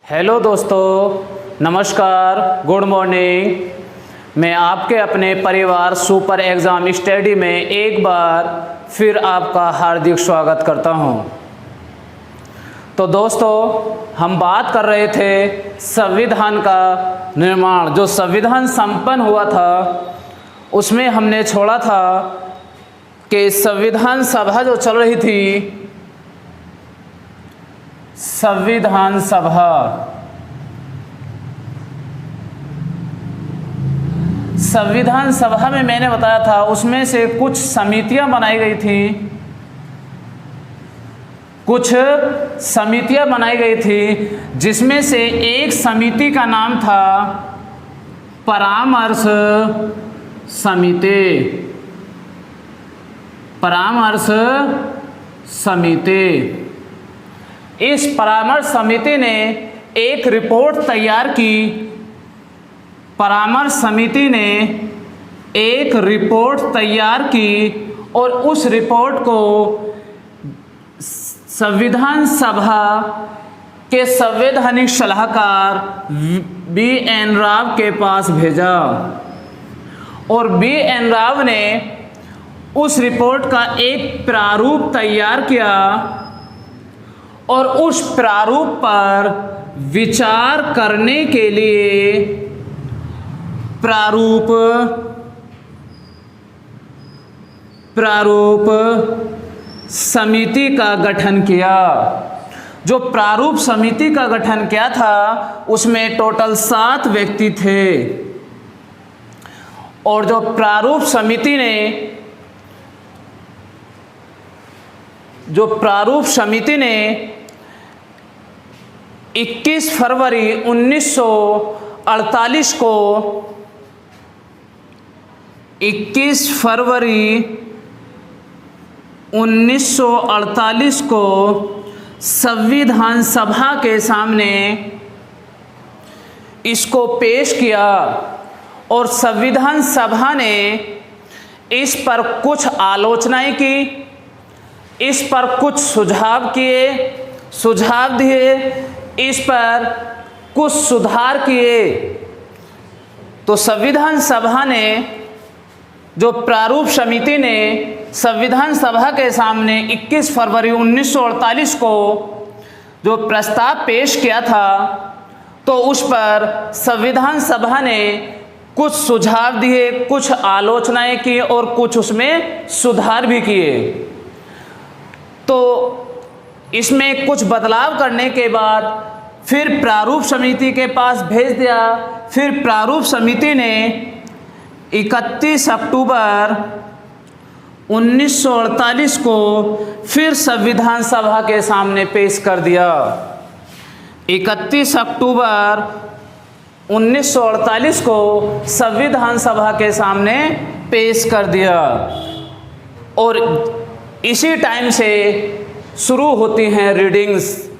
Hello दोस्तों, नमस्कार, good morning. मैं आपके अपने परिवार सुपर एग्ज़ाम स्टडी में एक बार फिर आपका हार्दिक स्वागत करता हूं। तो दोस्तों, हम बात कर रहे थे संविधान का निर्माण। जो संविधान संपन्न हुआ था उसमें हमने छोड़ा था कि संविधान सभा जो चल रही थी, संविधान सभा में मैंने बताया था उसमें से कुछ समितियां बनाई गई थी, जिसमें से एक समिति का नाम था परामर्श समिति। इस परामर्श समिति ने एक रिपोर्ट तैयार की। और उस रिपोर्ट को संविधान सभा के संवैधानिक सलाहकार बी.एन. राव के पास भेजा और बी.एन. राव ने उस रिपोर्ट का एक प्रारूप तैयार किया और उस प्रारूप पर विचार करने के लिए प्रारूप समिति का गठन किया। जो प्रारूप समिति का गठन किया था उसमें टोटल 7 व्यक्ति थे। और जो प्रारूप समिति ने 21 फरवरी 1948 को संविधान सभा के सामने इसको पेश किया और संविधान सभा ने इस पर कुछ आलोचनाएं की, इस पर कुछ सुझाव दिए, इस पर कुछ सुधार किए। तो संविधान सभा ने, जो प्रारूप समिति ने संविधान सभा के सामने 21 फरवरी 1948 को जो प्रस्ताव पेश किया था, तो उस पर संविधान सभा ने कुछ सुझाव दिए, कुछ आलोचनाएं की और कुछ उसमें सुधार भी किए। तो इसमें कुछ बदलाव करने के बाद फिर प्रारूप समिति के पास भेज दिया। फिर प्रारूप समिति ने 31 अक्टूबर 1948 को फिर संविधान सभा के सामने पेश कर दिया। 31 अक्टूबर 1948 को संविधान सभा के सामने पेश कर दिया। और इसी टाइम से शुरू होती हैं रीडिंग्स,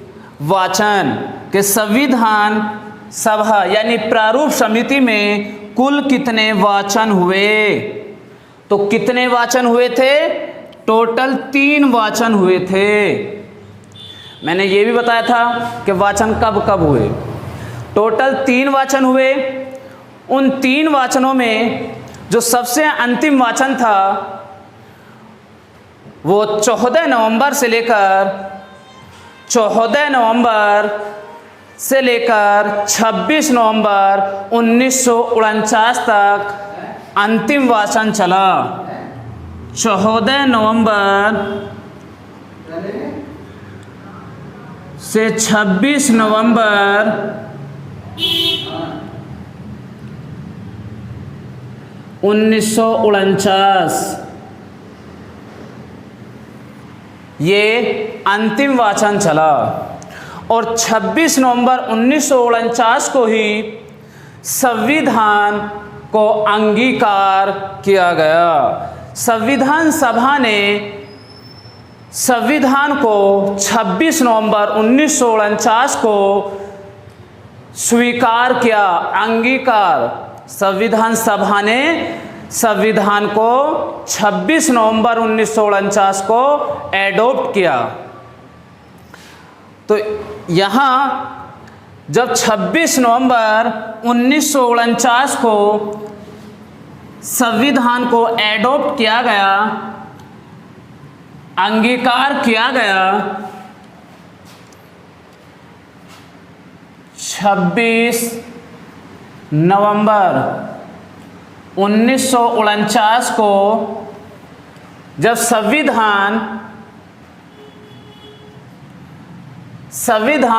वाचन, के संविधान सभा यानी प्रारूप समिति में कुल कितने वाचन हुए। तो कितने वाचन हुए थे? टोटल 3 वाचन हुए थे। मैंने ये भी बताया था कि वाचन कब कब हुए। टोटल 3 वाचन हुए। उन 3 वाचनों में जो सबसे अंतिम वाचन था वो 14 नवंबर से लेकर 26 नवंबर 1949 तक अंतिम वाचन चला। 14 नवंबर से 26 नवंबर 1949 ये अंतिम वाचन चला। और 26 नवंबर 1949 को ही संविधान को अंगीकार किया गया। संविधान सभा ने संविधान को 26 नवंबर 1949 को स्वीकार किया, अंगीकार। संविधान सभा ने संविधान को 26 नवंबर 1949 को एडॉप्ट किया। तो यहाँ जब 26 नवंबर 1949 को संविधान को एडॉप्ट किया गया, अंगीकार किया गया, 26 नवंबर 1949 को जब संविधान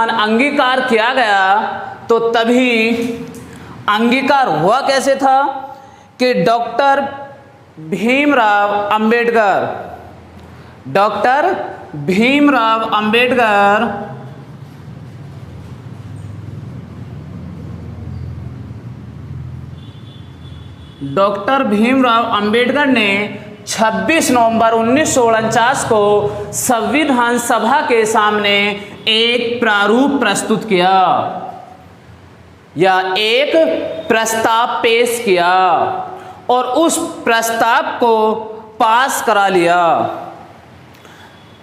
अंगीकार किया गया, तो तभी अंगीकार हुआ कैसे था कि डॉक्टर भीमराव अंबेडकर ने 26 नवंबर 1949 को संविधान सभा के सामने एक प्रारूप प्रस्तुत किया या एक प्रस्ताव पेश किया और उस प्रस्ताव को पास करा लिया।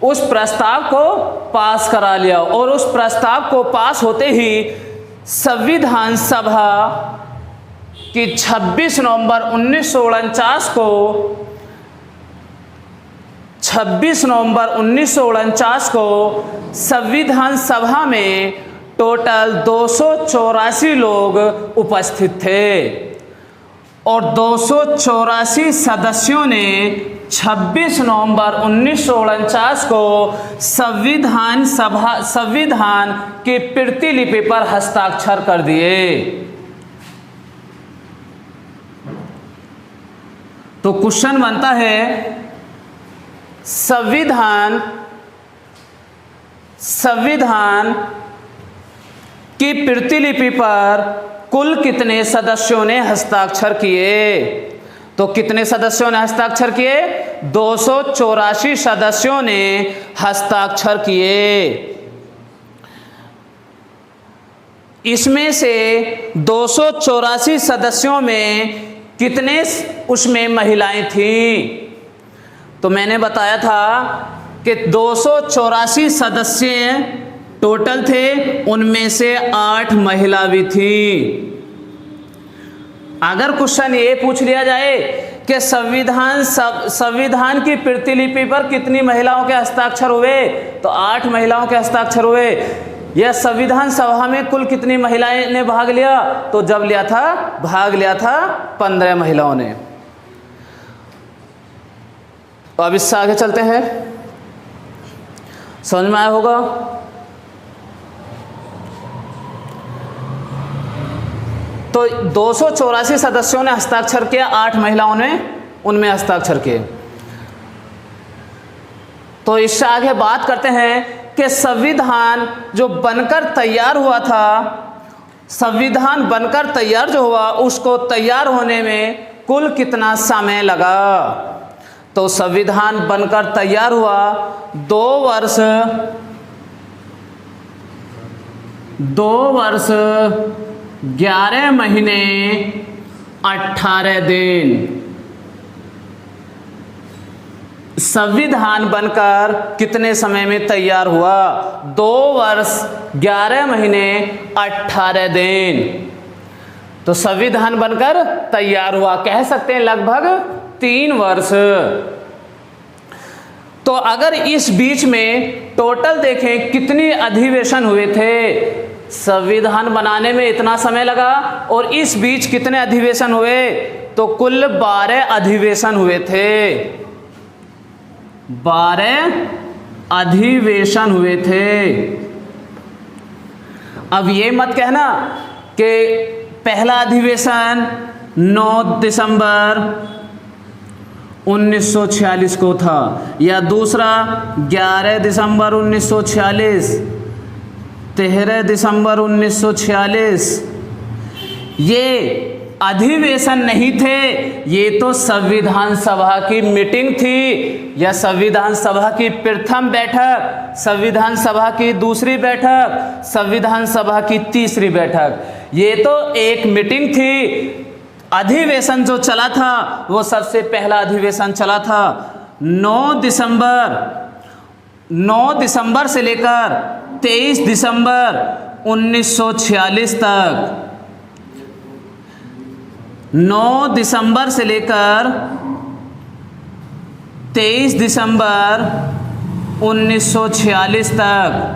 और उस प्रस्ताव को पास होते ही संविधान सभा की 26 नवंबर 1949 को संविधान सभा में टोटल 284 लोग उपस्थित थे और 284 सदस्यों ने 26 नवंबर 1949 को संविधान की प्रतिलिपि पर हस्ताक्षर कर दिए। तो क्वेश्चन बनता है, संविधान की प्रतिलिपि पर कुल कितने सदस्यों ने हस्ताक्षर किए? तो कितने सदस्यों ने हस्ताक्षर किए? 284 सदस्यों ने हस्ताक्षर किए। इसमें से 284 सदस्यों में कितने उसमें महिलाएं थीं? तो मैंने बताया था कि 284 सदस्य टोटल थे, उनमें से 8 महिला भी थी। अगर क्वेश्चन ये पूछ लिया जाए कि संविधान की प्रतिलिपि पर कितनी महिलाओं के हस्ताक्षर हुए, तो 8 महिलाओं के हस्ताक्षर हुए। यह संविधान सभा में कुल कितनी महिलाएं ने भाग लिया? तो जब भाग लिया था 15 महिलाओं ने। तो अब इससे आगे चलते हैं, समझ में आया होगा। तो 284 सदस्यों ने हस्ताक्षर किया, 8 महिलाओं ने उनमें हस्ताक्षर किए। तो इससे आगे बात करते हैं कि संविधान जो बनकर तैयार हुआ था, संविधान बनकर तैयार जो हुआ, उसको तैयार होने में कुल कितना समय लगा? तो संविधान बनकर तैयार हुआ 2 वर्ष 11 महीने 18 दिन। संविधान बनकर कितने समय में तैयार हुआ? 2 वर्ष 11 महीने 18 दिन। तो संविधान बनकर तैयार हुआ, कह सकते हैं लगभग 3 वर्ष। तो अगर इस बीच में टोटल देखें कितनी अधिवेशन हुए थे, संविधान बनाने में इतना समय लगा और इस बीच कितने अधिवेशन हुए? तो कुल 12 अधिवेशन हुए थे। 12 अधिवेशन हुए थे। अब ये मत कहना कि पहला अधिवेशन 9 दिसंबर 1946 को था या दूसरा 11 दिसंबर 1946, 13 दिसंबर 1946। ये अधिवेशन नहीं थे, ये तो संविधान सभा की मीटिंग थी या संविधान सभा की प्रथम बैठक, संविधान सभा की दूसरी बैठक, संविधान सभा की तीसरी बैठक। ये तो एक मीटिंग थी। अधिवेशन जो चला था वो सबसे पहला अधिवेशन चला था 9 दिसंबर से लेकर 23 दिसंबर 1946 तक, 9 दिसंबर से लेकर 23 दिसंबर 1946 तक।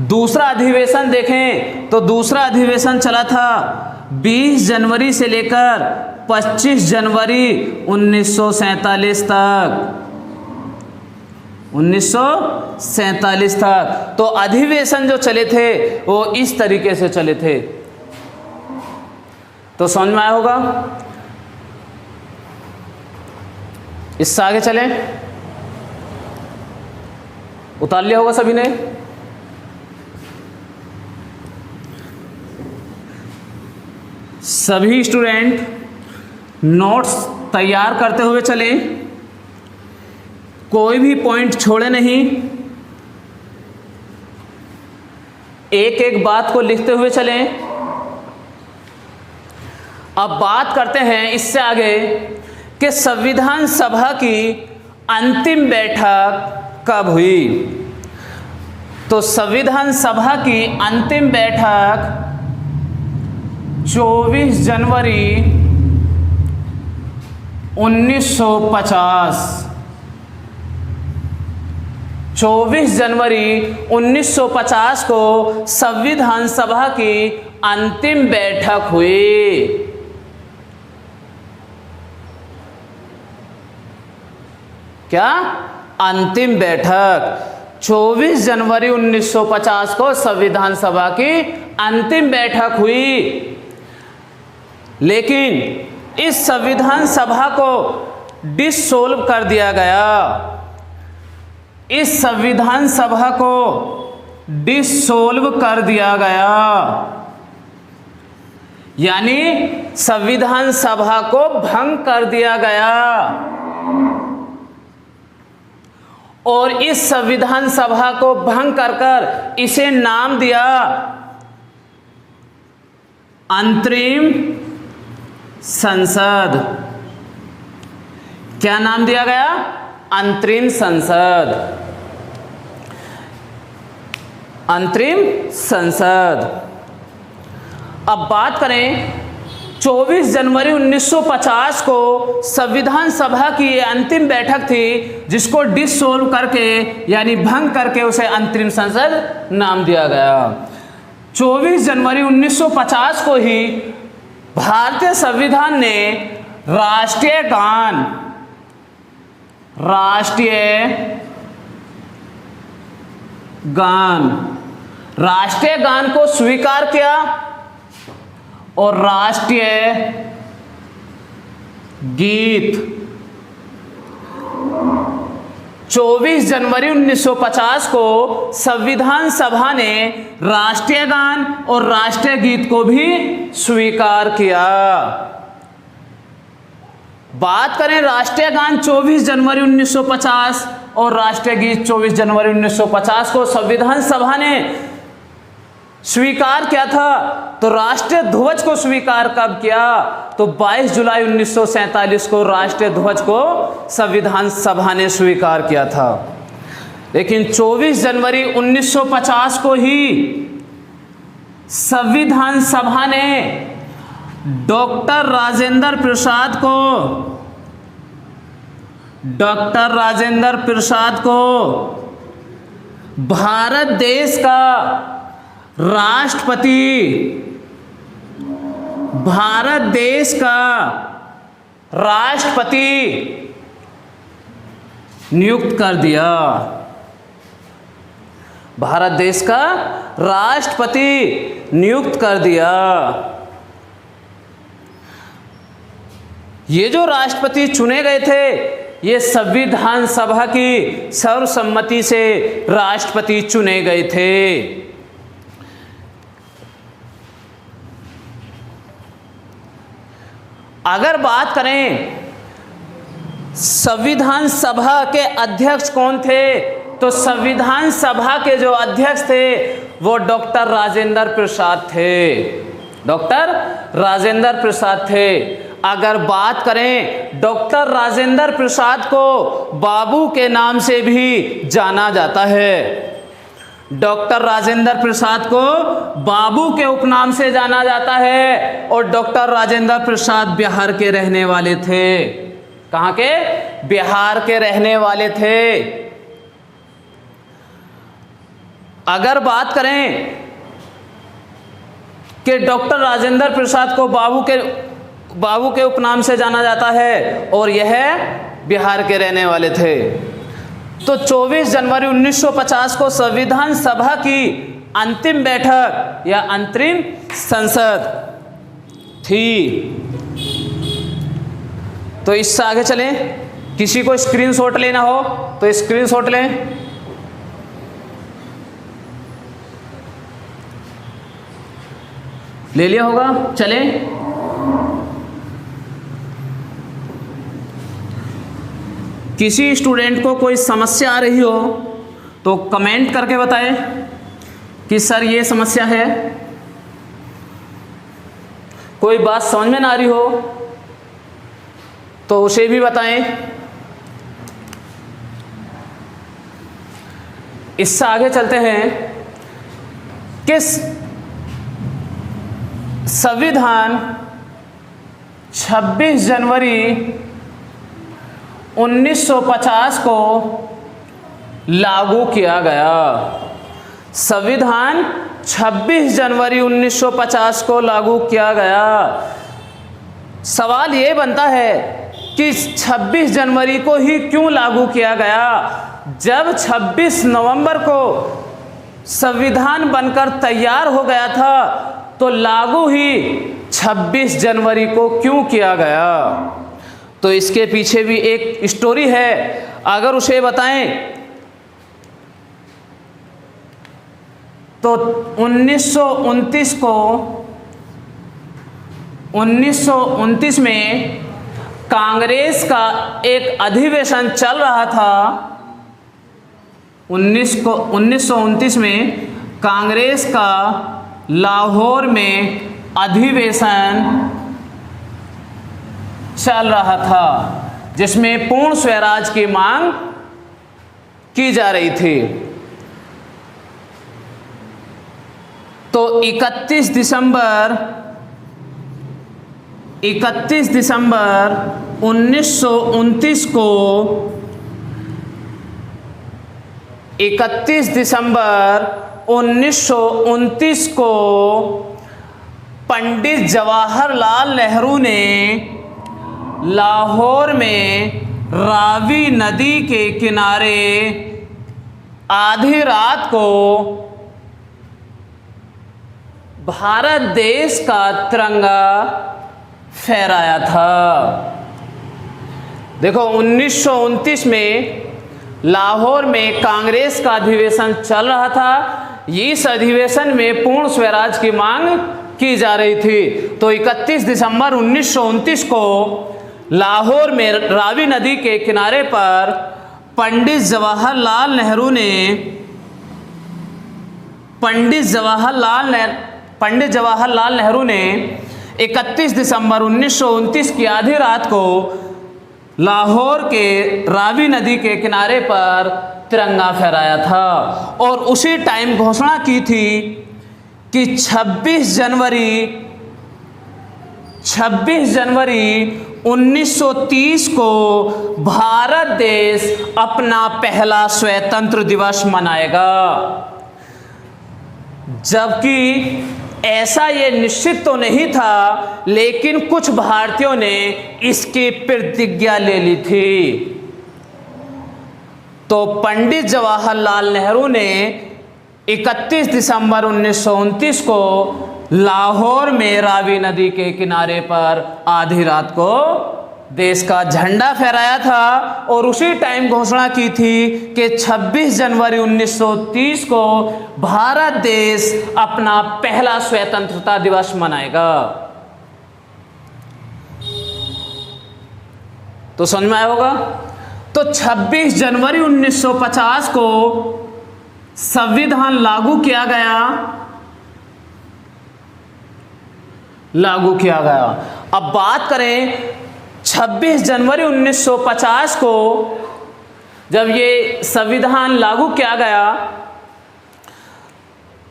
दूसरा अधिवेशन देखें तो दूसरा अधिवेशन चला था 20 जनवरी से लेकर 25 जनवरी 1947 तक, 1947 तक। तो अधिवेशन जो चले थे वो इस तरीके से चले थे। तो समझ में आया होगा। इससे आगे चलें, उतार लिया होगा सभी ने। सभी स्टूडेंट नोट्स तैयार करते हुए चलें, कोई भी पॉइंट छोड़े नहीं, एक एक बात को लिखते हुए चलें। अब बात करते हैं इससे आगे कि संविधान सभा की अंतिम बैठक कब हुई। तो संविधान सभा की अंतिम बैठक 24 जनवरी 1950, 24 जनवरी 1950 को संविधान सभा की अंतिम बैठक हुई। क्या? अंतिम बैठक 24 जनवरी 1950 को संविधान सभा की अंतिम बैठक हुई। लेकिन इस संविधान सभा को डिसोल्व कर दिया गया। इस संविधान सभा को डिसोल्व कर दिया गया, यानी संविधान सभा को भंग कर दिया गया। और इस संविधान सभा को भंग कर इसे नाम दिया अंतरिम संसद। क्या नाम दिया गया? अंतरिम संसद। अंतरिम संसद। अब बात करें 24 जनवरी 1950 को संविधान सभा की ये अंतिम बैठक थी, जिसको डिसोल्व करके यानी भंग करके उसे अंतरिम संसद नाम दिया गया। 24 जनवरी 1950 को ही भारतीय संविधान ने राष्ट्रीय गान को स्वीकार किया और राष्ट्रीय गीत 24 जनवरी 1950 को संविधान सभा ने राष्ट्रीय गान और राष्ट्रीय गीत को भी स्वीकार किया। बात करें राष्ट्रीय गान 24 जनवरी 1950 और राष्ट्रीय गीत 24 जनवरी 1950 को संविधान सभा ने स्वीकार किया था। तो राष्ट्रीय ध्वज को स्वीकार कब किया? तो 22 जुलाई 1947 को राष्ट्रीय ध्वज को संविधान सभा ने स्वीकार किया था। लेकिन 24 जनवरी 1950 को ही संविधान सभा ने डॉक्टर राजेंद्र प्रसाद को भारत देश का राष्ट्रपति नियुक्त कर दिया। भारत देश का राष्ट्रपति नियुक्त कर दिया। ये जो राष्ट्रपति चुने गए थे, ये संविधान सभा की सर्वसम्मति से राष्ट्रपति चुने गए थे। अगर बात करें संविधान सभा के अध्यक्ष कौन थे, तो संविधान सभा के जो अध्यक्ष थे वो डॉक्टर राजेंद्र प्रसाद थे। डॉक्टर राजेंद्र प्रसाद थे। अगर बात करें डॉक्टर राजेंद्र प्रसाद को बाबू के नाम से भी जाना जाता है। डॉक्टर राजेंद्र प्रसाद को बाबू के उपनाम से जाना जाता है और डॉक्टर राजेंद्र प्रसाद बिहार के रहने वाले थे। कहाँ के? बिहार के रहने वाले थे। अगर बात करें कि डॉक्टर राजेंद्र प्रसाद को बाबू के उपनाम से जाना जाता है और यह बिहार के रहने वाले थे, तो 24 जनवरी 1950 को संविधान सभा की अंतिम बैठक या अंतरिम संसद थी। तो इससे आगे चलें, किसी को स्क्रीनशॉट लेना हो तो स्क्रीनशॉट लें। ले लिया होगा, चलें। किसी स्टूडेंट को कोई समस्या आ रही हो तो कमेंट करके बताएं कि सर ये समस्या है। कोई बात समझ में ना आ रही हो तो उसे भी बताएं। इससे आगे चलते हैं कि संविधान 26 जनवरी 1950 को लागू किया गया। संविधान 26 जनवरी 1950 को लागू किया गया। सवाल ये बनता है कि 26 जनवरी को ही क्यों लागू किया गया, जब 26 नवंबर को संविधान बनकर तैयार हो गया था तो लागू ही 26 जनवरी को क्यों किया गया। तो इसके पीछे भी एक स्टोरी है, अगर उसे बताएं तो 1929 में कांग्रेस का एक अधिवेशन चल रहा था। 1929 में कांग्रेस का लाहौर में अधिवेशन चल रहा था जिसमें पूर्ण स्वराज की मांग की जा रही थी। तो 31 दिसंबर 1929 को 31 दिसंबर 1929 को पंडित जवाहरलाल नेहरू ने लाहौर में रावी नदी के किनारे आधी रात को भारत देश का तिरंगा फहराया था। देखो 1929 में लाहौर में कांग्रेस का अधिवेशन चल रहा था। इस अधिवेशन में पूर्ण स्वराज की मांग की जा रही थी। तो 31 दिसंबर 1929 को लाहौर में रावी नदी के किनारे पर पंडित जवाहरलाल नेहरू ने 31 दिसंबर 1929 की आधी रात को लाहौर के रावी नदी के किनारे पर तिरंगा फहराया था और उसी टाइम घोषणा की थी कि 26 जनवरी 1930 को भारत देश अपना पहला स्वतंत्र दिवस मनाएगा। जबकि ऐसा ये निश्चित तो नहीं था, लेकिन कुछ भारतीयों ने इसकी प्रतिज्ञा ले ली थी। तो पंडित जवाहरलाल नेहरू ने 31 दिसंबर 1929 को लाहौर में रावी नदी के किनारे पर आधी रात को देश का झंडा फहराया था और उसी टाइम घोषणा की थी कि 26 जनवरी 1930 को भारत देश अपना पहला स्वतंत्रता दिवस मनाएगा। तो समझ में आया होगा। तो 26 जनवरी 1950 को संविधान लागू किया गया। अब बात करें 26 जनवरी 1950 को जब ये संविधान लागू किया गया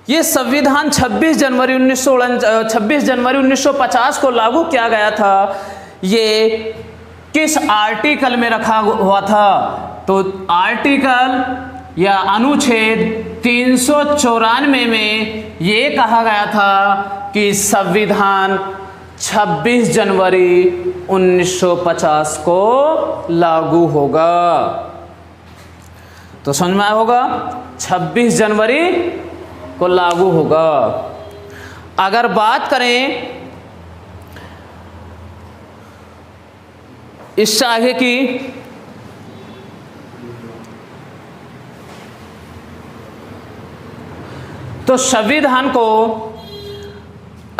ये संविधान 26 जनवरी 1950 को लागू किया गया था। ये किस आर्टिकल में रखा हुआ था? तो आर्टिकल या अनुच्छेद 394 में ये कहा गया था कि संविधान 26 जनवरी 1950 को लागू होगा। तो समझ में आया होगा, 26 जनवरी को लागू होगा। अगर बात करें इससे आगे की, तो संविधान को,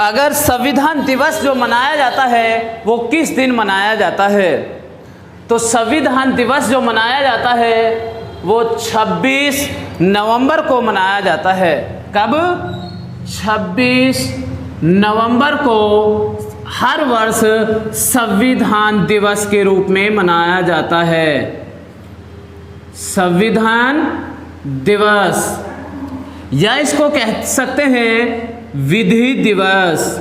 अगर संविधान दिवस जो मनाया जाता है वो किस दिन मनाया जाता है? तो संविधान दिवस जो मनाया जाता है वो 26 नवंबर को मनाया जाता है। कब? 26 नवंबर को हर वर्ष संविधान दिवस के रूप में मनाया जाता है। संविधान दिवस, या इसको कह सकते हैं विधि दिवस।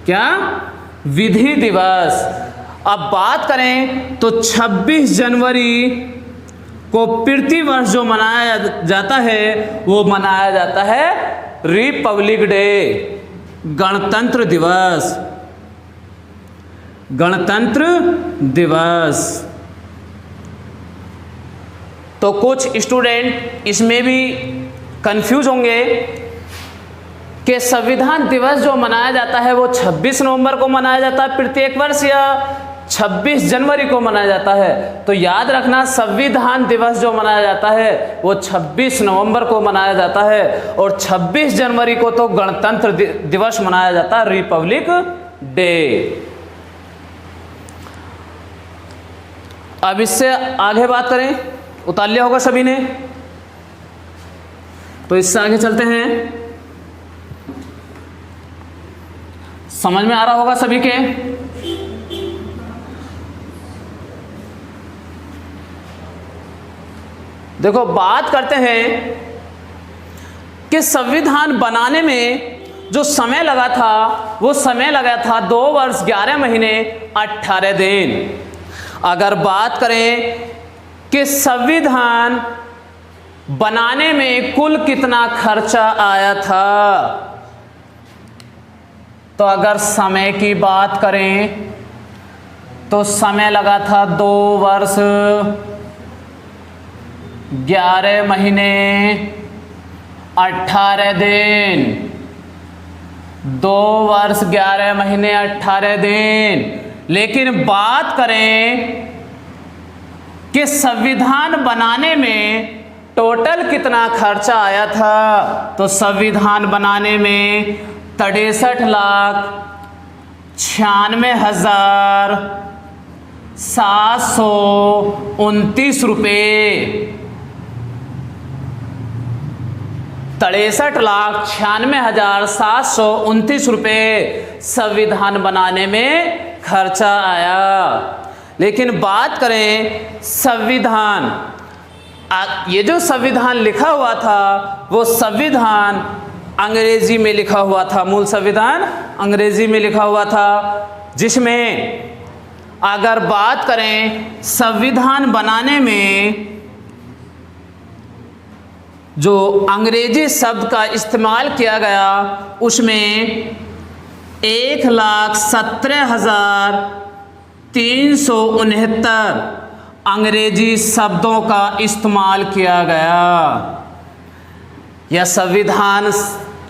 क्या? विधि दिवस। अब बात करें तो 26 जनवरी को प्रति वर्ष जो मनाया जाता है वो मनाया जाता है रिपब्लिक डे, गणतंत्र दिवस। गणतंत्र दिवस। तो कुछ स्टूडेंट इसमें भी कंफ्यूज होंगे कि संविधान दिवस जो मनाया जाता है वो 26 नवंबर को मनाया जाता है प्रत्येक वर्ष या 26 जनवरी को मनाया जाता है। तो याद रखना, संविधान दिवस जो मनाया जाता है वो 26 नवंबर को मनाया जाता है और 26 जनवरी को तो गणतंत्र दिवस मनाया जाता है, रिपब्लिक डे। अब इससे आगे बात करें, उतार लिया होगा सभी ने, तो इससे आगे चलते हैं। समझ में आ रहा होगा सभी के? देखो, बात करते हैं कि संविधान बनाने में जो समय लगा था वो समय लगा था 2 वर्ष 11 महीने 18 दिन। अगर बात करें कि संविधान बनाने में कुल कितना खर्चा आया था, तो अगर समय की बात करें तो समय लगा था 2 वर्ष 11 महीने 18 दिन। 2 वर्ष 11 महीने 18 दिन। लेकिन बात करें कि संविधान बनाने में टोटल कितना खर्चा आया था, तो संविधान बनाने में 63,729 रुपये, 63,96,729 रुपये संविधान बनाने में खर्चा आया। लेकिन बात करें संविधान, ये जो संविधान लिखा हुआ था वो संविधान अंग्रेजी में लिखा हुआ था, मूल संविधान अंग्रेजी में लिखा हुआ था, जिसमें अगर बात करें संविधान बनाने में जो अंग्रेजी शब्द का इस्तेमाल किया गया उसमें 1,17,369 अंग्रेजी शब्दों का इस्तेमाल किया गया। यह संविधान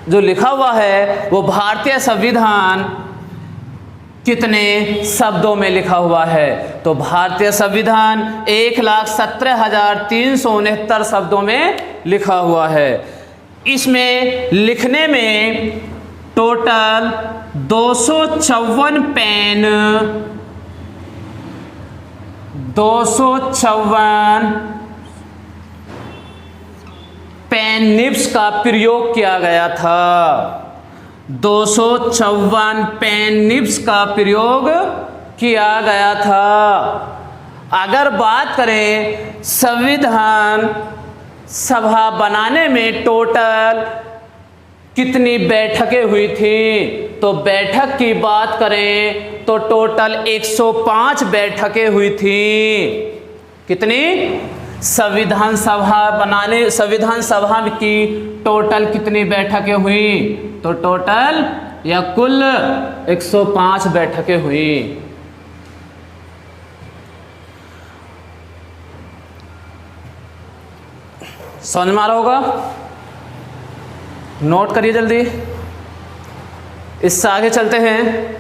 जो लिखा हुआ है वो भारतीय संविधान कितने शब्दों में लिखा हुआ है, तो भारतीय संविधान 1,17,369 शब्दों में लिखा हुआ है। इसमें लिखने में टोटल 254 पेन, 254 पेन निब्स का प्रयोग किया गया था। 254 पेन निब्स का प्रयोग किया गया था। अगर बात करें संविधान सभा बनाने में टोटल कितनी बैठकें हुई थी? तो बैठक की बात करें तो टोटल 105 बैठकें हुई थी। कितनी? संविधान सभा की टोटल कितनी बैठकें हुई? तो टोटल या कुल 105 बैठकें हुई। समझ में आ रहा होगा? नोट करिए जल्दी। इससे आगे चलते हैं।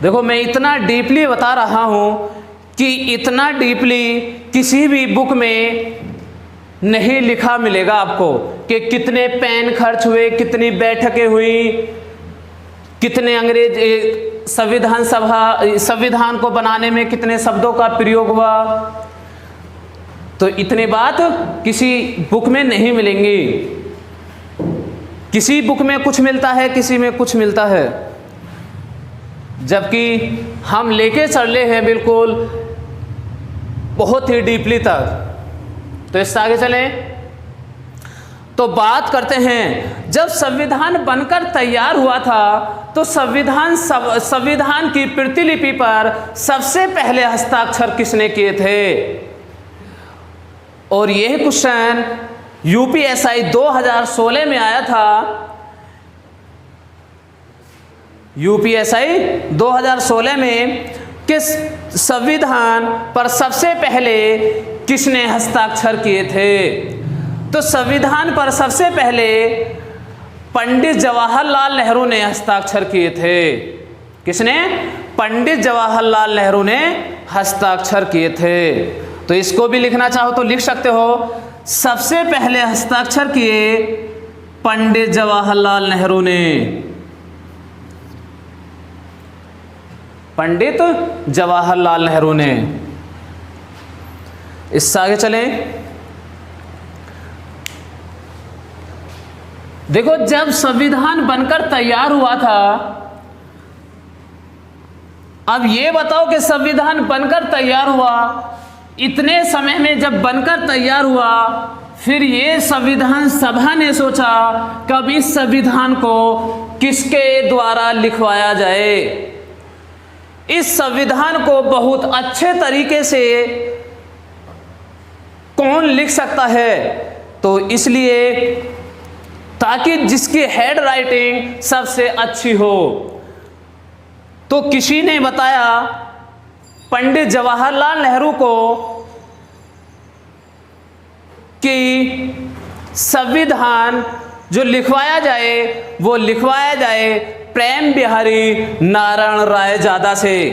देखो, मैं इतना डीपली बता रहा हूं कि इतना डीपली किसी भी बुक में नहीं लिखा मिलेगा आपको कि कितने पेन खर्च हुए, कितनी बैठकें हुई, कितने अंग्रेज संविधान को बनाने में कितने शब्दों का प्रयोग हुआ। तो इतनी बात किसी बुक में नहीं मिलेंगी। किसी बुक में कुछ मिलता है, किसी में कुछ मिलता है, जबकि हम लेके चले हैं बिल्कुल बहुत ही डीपली तक। तो इससे आगे चलें तो बात करते हैं, जब संविधान बनकर तैयार हुआ था तो संविधान की प्रतिलिपि पर सबसे पहले हस्ताक्षर किसने किए थे? और यह क्वेश्चन यूपीएसआई 2016 में आया था। यूपीएसआई 2016 में किस संविधान पर सबसे पहले किसने हस्ताक्षर किए थे? तो संविधान पर सबसे पहले पंडित जवाहरलाल नेहरू ने हस्ताक्षर किए थे। किसने? पंडित जवाहरलाल नेहरू ने हस्ताक्षर किए थे। तो इसको भी लिखना चाहो तो लिख सकते हो। सबसे पहले हस्ताक्षर किए पंडित जवाहरलाल नेहरू ने। पंडित जवाहरलाल नेहरू ने। इससे आगे चलें। देखो, जब संविधान बनकर तैयार हुआ था, अब ये बताओ कि संविधान बनकर तैयार हुआ, इतने समय में जब बनकर तैयार हुआ, फिर ये संविधान सभा ने सोचा कब इस संविधान को किसके द्वारा लिखवाया जाए। इस संविधान को बहुत अच्छे तरीके से कौन लिख सकता है? तो इसलिए ताकि जिसकी हैंड राइटिंग सबसे अच्छी हो, तो किसी ने बताया पंडित जवाहरलाल नेहरू को कि संविधान जो लिखवाया जाए वो लिखवाया जाए प्रेम बिहारी नारायण रायजादा से।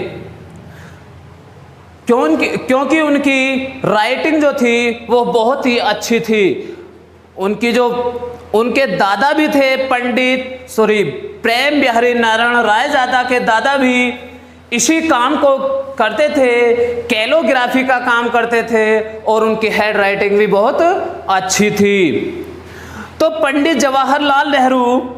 क्योंकि उनकी राइटिंग जो थी वो बहुत ही अच्छी थी। उनके दादा भी थे प्रेम बिहारी नारायण रायजादा के दादा भी इसी काम को करते थे, कैलोग्राफी का काम करते थे, और उनकी हैंड राइटिंग भी बहुत अच्छी थी। तो पंडित जवाहरलाल नेहरू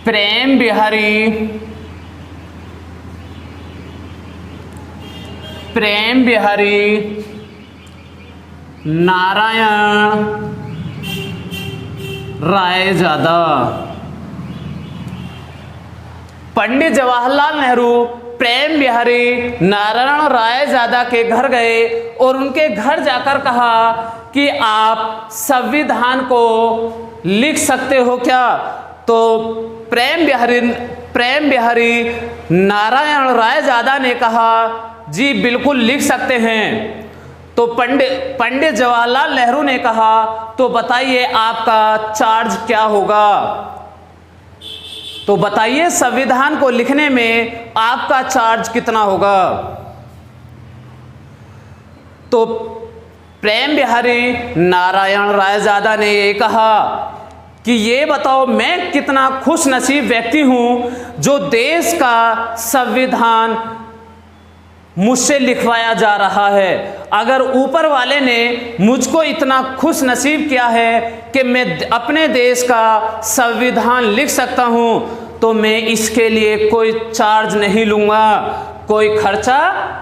प्रेम बिहारी नारायण रायजादा। पंडित जवाहरलाल नेहरू प्रेम बिहारी नारायण रायजादा के घर गए और उनके घर जाकर कहा कि आप संविधान को लिख सकते हो क्या? तो प्रेम बिहारी नारायण रायजादा ने कहा, जी बिल्कुल लिख सकते हैं। तो पंडित जवाहरलाल नेहरू ने कहा, तो बताइए आपका चार्ज क्या होगा? तो बताइए संविधान को लिखने में आपका चार्ज कितना होगा? तो प्रेम बिहारी नारायण रायजादा ने ये कहा कि ये बताओ मैं कितना खुश नसीब व्यक्ति हूँ जो देश का संविधान मुझसे लिखवाया जा रहा है। अगर ऊपर वाले ने मुझको इतना खुश नसीब किया है कि मैं अपने देश का संविधान लिख सकता हूँ, तो मैं इसके लिए कोई चार्ज नहीं लूँगा, कोई खर्चा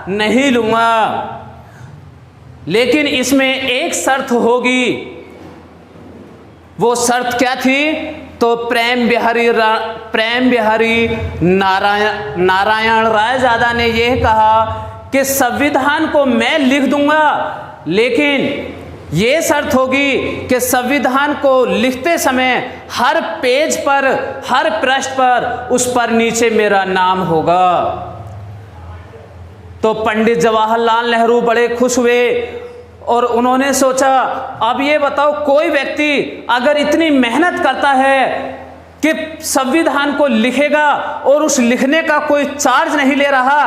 नहीं लूँगा। लेकिन इसमें एक शर्त होगी। वो शर्त क्या थी? तो प्रेम बिहारी नारायण रायजादा ने यह कहा कि संविधान को मैं लिख दूंगा, लेकिन ये शर्त होगी कि संविधान को लिखते समय हर पेज पर, हर पृष्ठ पर, उस पर नीचे मेरा नाम होगा। तो पंडित जवाहरलाल नेहरू बड़े खुश हुए और उन्होंने सोचा, अब ये बताओ कोई व्यक्ति अगर इतनी मेहनत करता है कि संविधान को लिखेगा और उस लिखने का कोई चार्ज नहीं ले रहा,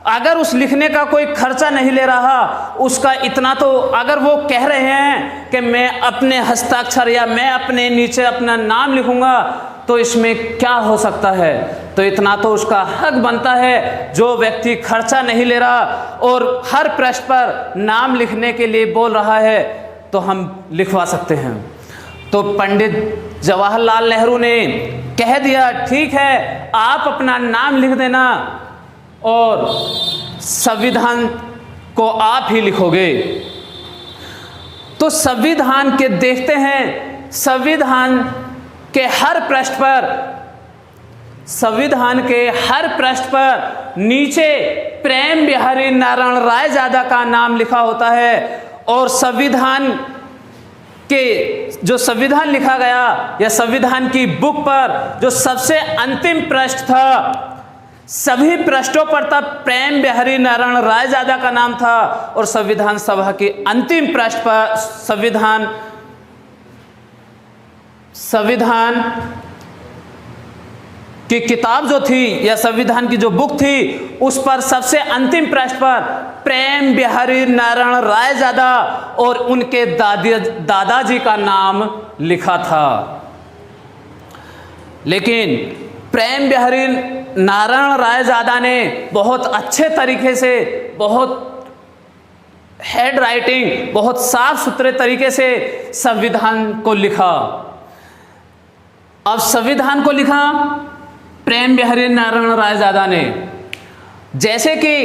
अगर उस लिखने का कोई खर्चा नहीं ले रहा, उसका इतना तो अगर वो कह रहे हैं कि मैं अपने हस्ताक्षर या मैं अपने नीचे अपना नाम लिखूंगा, तो इसमें क्या हो सकता है? तो इतना तो उसका हक बनता है। जो व्यक्ति खर्चा नहीं ले रहा और हर पृष्ठ पर नाम लिखने के लिए बोल रहा है, तो हम लिखवा सकते हैं। तो पंडित जवाहरलाल नेहरू ने कह दिया, ठीक है, आप अपना नाम लिख देना और संविधान को आप ही लिखोगे। तो संविधान के देखते हैं, संविधान के हर पृष्ठ पर नीचे प्रेम बिहारी नारायण रायजादा का नाम लिखा होता है। और संविधान के जो संविधान लिखा गया या संविधान की बुक पर जो सबसे अंतिम पृष्ठ था, सभी पृष्ठों पर तब प्रेम बिहारी नारायण रायजादा का नाम था। और संविधान सभा के अंतिम पृष्ठ पर संविधान की किताब जो थी या संविधान की जो बुक थी, उस पर सबसे अंतिम पृष्ठ पर प्रेम बिहारी नारायण रायजादा और उनके दादाजी का नाम लिखा था। लेकिन प्रेम बिहारी नारायण रायजादा ने बहुत अच्छे तरीके से, बहुत हेड राइटिंग, बहुत साफ सुथरे तरीके से संविधान को लिखा। अब संविधान को लिखा प्रेम बिहारी नारायण रायजादा ने। जैसे कि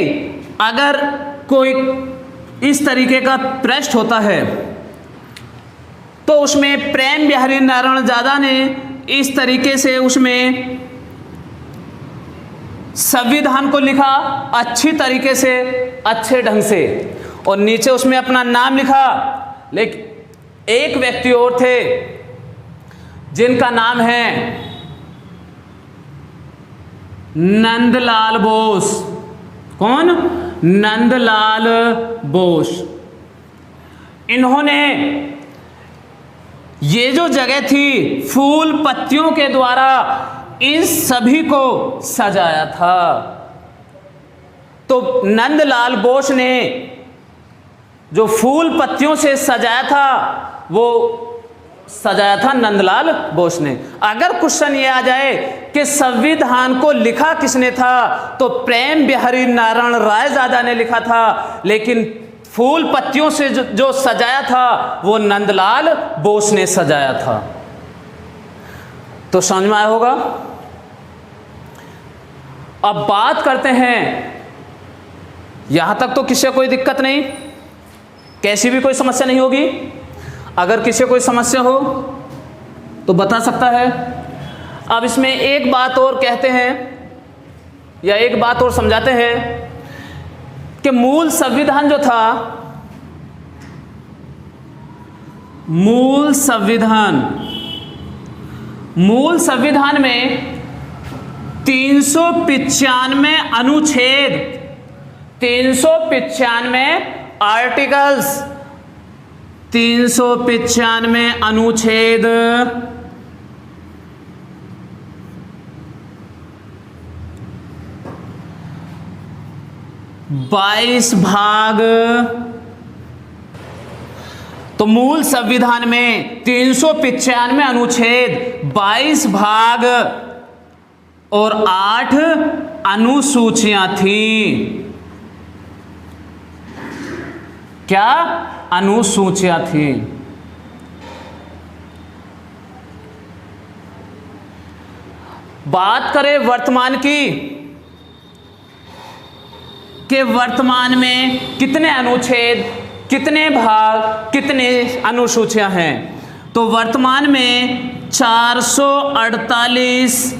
अगर कोई इस तरीके का पृष्ठ होता है, तो उसमें प्रेम बिहारी नारायण रायजादा ने इस तरीके से उसमें संविधान को लिखा, अच्छी तरीके से, अच्छे ढंग से, और नीचे उसमें अपना नाम लिखा। लेकिन एक व्यक्ति और थे जिनका नाम है नंदलाल बोस। कौन? नंदलाल बोस। इन्होंने ये जो जगह थी, फूल पत्तियों के द्वारा इन सभी को सजाया था। तो नंदलाल बोस ने जो फूल पत्तियों से सजाया था, वो सजाया था नंदलाल बोस ने। अगर क्वेश्चन ये आ जाए कि संविधान को लिखा किसने था, तो प्रेम बिहारी नारायण रायजादा ने लिखा था, लेकिन फूल पत्तियों से जो सजाया था वो नंदलाल बोस ने सजाया था। तो समझ में आया होगा। अब बात करते हैं, यहां तक तो किसी को कोई दिक्कत नहीं, कैसी भी कोई समस्या नहीं होगी। अगर किसी को कोई समस्या हो तो बता सकता है। अब इसमें एक बात और कहते हैं या एक बात और समझाते हैं कि मूल संविधान जो था, मूल संविधान में 395 अनुच्छेद, 395 आर्टिकल्स, 395 अनुच्छेद, 22 भाग, तो मूल संविधान में 395 अनुच्छेद, 22 भाग और 8 अनुसूचियां थी। क्या अनुसूचियां थी? बात करें वर्तमान की कि वर्तमान में कितने अनुच्छेद, कितने भाग, कितने अनुसूचियां हैं, तो वर्तमान में 448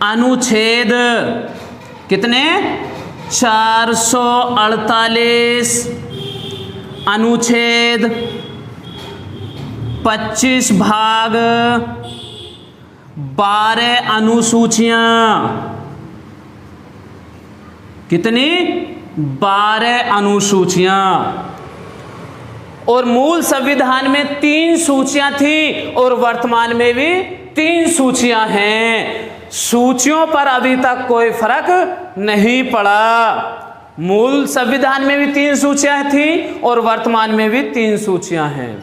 अनुच्छेद, कितने? 448 अनुच्छेद, 25 भाग, 12 अनुसूचियां। कितनी? 12 अनुसूचियां। और मूल संविधान में 3 सूचियां थी और वर्तमान में भी 3 सूचियां हैं। सूचियों पर अभी तक कोई फर्क नहीं पड़ा। मूल संविधान में भी 3 सूचियां थी और वर्तमान में भी 3 सूचियां हैं।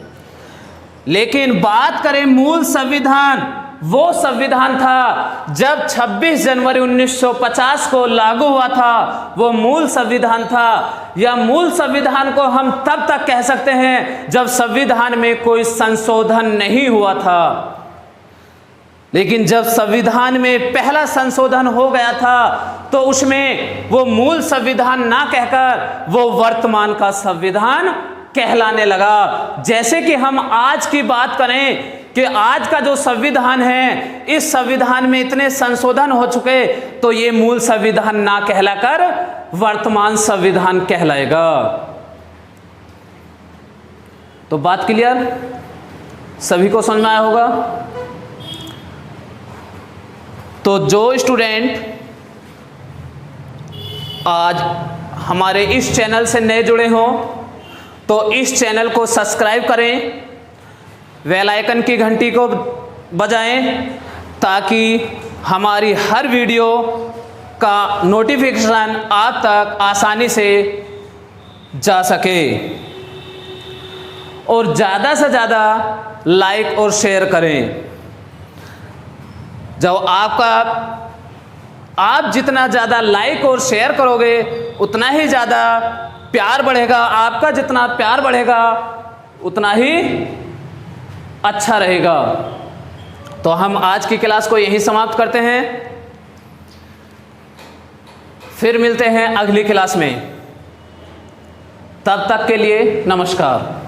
लेकिन बात करें मूल संविधान, वो संविधान था जब 26 जनवरी 1950 को लागू हुआ था, वो मूल संविधान था। या मूल संविधान को हम तब तक कह सकते हैं जब संविधान में कोई संशोधन नहीं हुआ था। लेकिन जब संविधान में पहला संशोधन हो गया था तो उसमें वो मूल संविधान ना कहकर वो वर्तमान का संविधान कहलाने लगा। जैसे कि हम आज की बात करें कि आज का जो संविधान है, इस संविधान में इतने संशोधन हो चुके, तो ये मूल संविधान ना कहलाकर वर्तमान संविधान कहलाएगा। तो बात क्लियर? सभी को समझ में आया होगा? तो जो स्टूडेंट आज हमारे इस चैनल से नए जुड़े हों तो इस चैनल को सब्सक्राइब करें, बेल आइकन की घंटी को बजाएं ताकि हमारी हर वीडियो का नोटिफिकेशन आप तक आसानी से जा सके। और ज़्यादा से ज़्यादा लाइक और शेयर करें। जब आप जितना ज़्यादा लाइक और शेयर करोगे उतना ही ज़्यादा प्यार बढ़ेगा। आपका जितना प्यार बढ़ेगा उतना ही अच्छा रहेगा। तो हम आज की क्लास को यहीं समाप्त करते हैं, फिर मिलते हैं अगली क्लास में। तब तक के लिए नमस्कार।